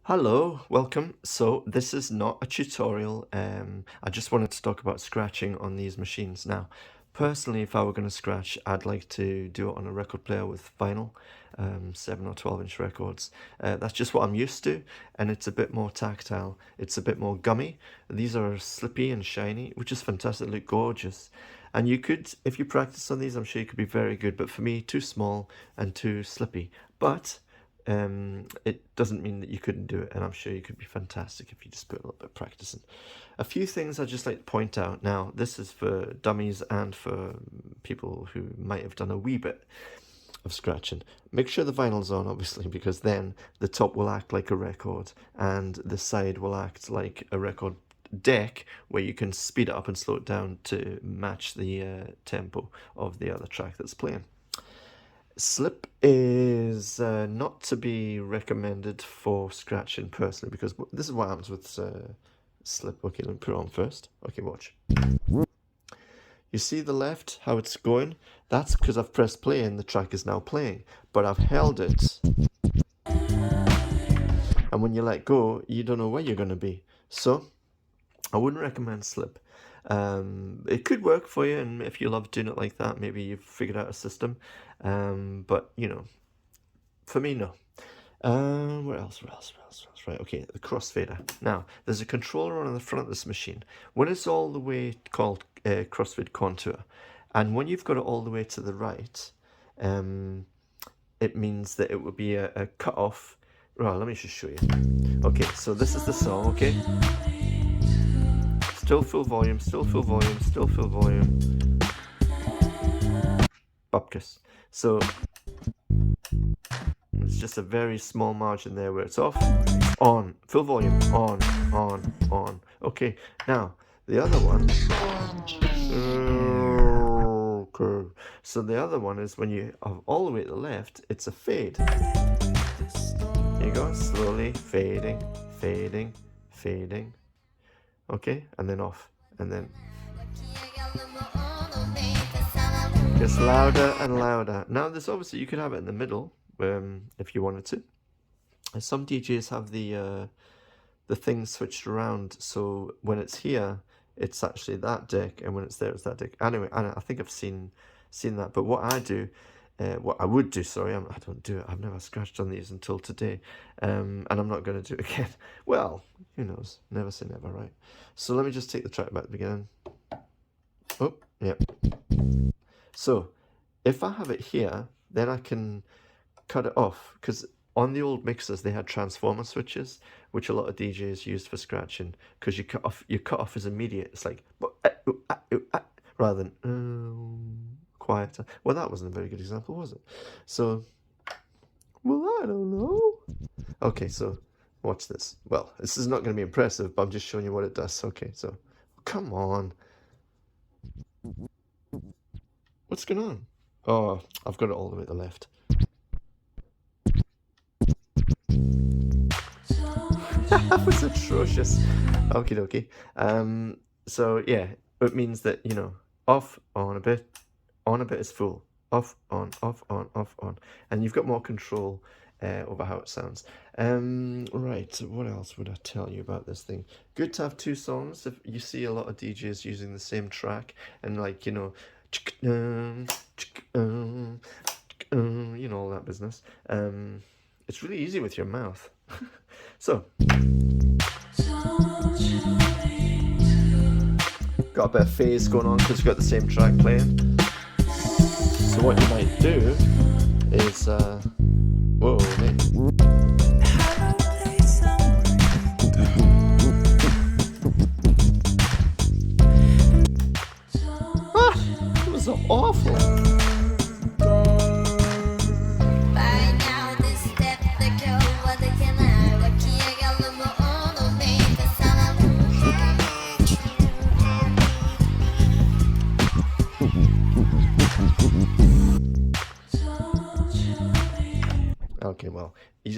Hello, welcome. So this is not a tutorial. I just wanted to talk about scratching on these machines. Now, personally, if I were going to scratch, I'd like to do it on a record player with vinyl, 7 or 12-inch records. That's just what I'm used to, and it's a bit more tactile. It's a bit more gummy. These are slippy and shiny, which is fantastic. They look gorgeous. And you could, if you practice on these, I'm sure you could be very good. But for me, too small and too slippy. But it doesn't mean that you couldn't do it, and I'm sure you could be fantastic if you just put a little bit of practice in. A few things I'd just like to point out. Now, this is for dummies and for people who might have done a wee bit of scratching. Make sure the vinyl's on, obviously, because then the top will act like a record and the side will act like a record deck where you can speed it up and slow it down to match the tempo of the other track that's playing. Slip is not to be recommended for scratching personally, because this is what happens with slip. Okay, let me put it on first. Okay, watch. You see the left, how it's going? That's because I've pressed play and the track is now playing, but I've held it. And when you let go, you don't know where you're going to be. So I wouldn't recommend slip. It could work for you, and if you love doing it like that, maybe you've figured out a system. But you know, for me, no. What else? Right, okay, the crossfader. Now, there's a controller on the front of this machine. When it's all the way called crossfade contour, and when you've got it all the way to the right, it means that it would be a cut off. Well, let me just show you. Okay, so this is the song, okay? Still full volume, still full volume, still full volume. Bupkis. So it's just a very small margin there where it's off, on, full volume, on. Okay, now the other one. Okay. So the other one is when you have all the way to the left, it's a fade. Here you go, slowly fading, fading, fading. Okay, and then off, and then gets louder and louder. Now, there's obviously, you could have it in the middle, if you wanted to. Some DJs have the thing switched around, so when it's here, it's actually that deck, and when it's there, it's that deck. Anyway, I think I've seen that. But what I do, what I would do, sorry, I don't do it. I've never scratched on these until today, and I'm not going to do it again. Well, who knows? Never say never, right? So let me just take the track back to the beginning. Oh, yep. So if I have it here, then I can cut it off, because on the old mixers they had transformer switches, which a lot of DJs used for scratching, because your cut off is immediate. It's like rather than quieter. Well, that wasn't a very good example, was it? So, well, I don't know. Okay, so watch this. Well, this is not going to be impressive, but I'm just showing you what it does. Okay, so come on. What's going on? Oh, I've got it all the way to the left. That was atrocious. Okie dokie. So yeah, it means that, you know, off, on a bit is full. Off, on, and you've got more control over how it sounds. Right, what else would I tell you about this thing? Good to have two songs. If you see a lot of DJs using the same track, and like, you know, you know, all that business. It's really easy with your mouth. So, got a bit of phase going on because you've got the same track playing. So what you might do is, whoa, mate. Ah, it was so awful. Okay, well,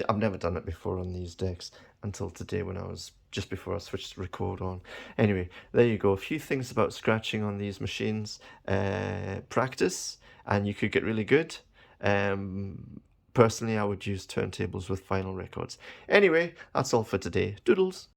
I've never done it before on these decks until today when I was just before I switched to record on. Anyway, there you go. A few things about scratching on these machines. Practice, and you could get really good. personally, I would use turntables with vinyl records. Anyway, that's all for today. Doodles!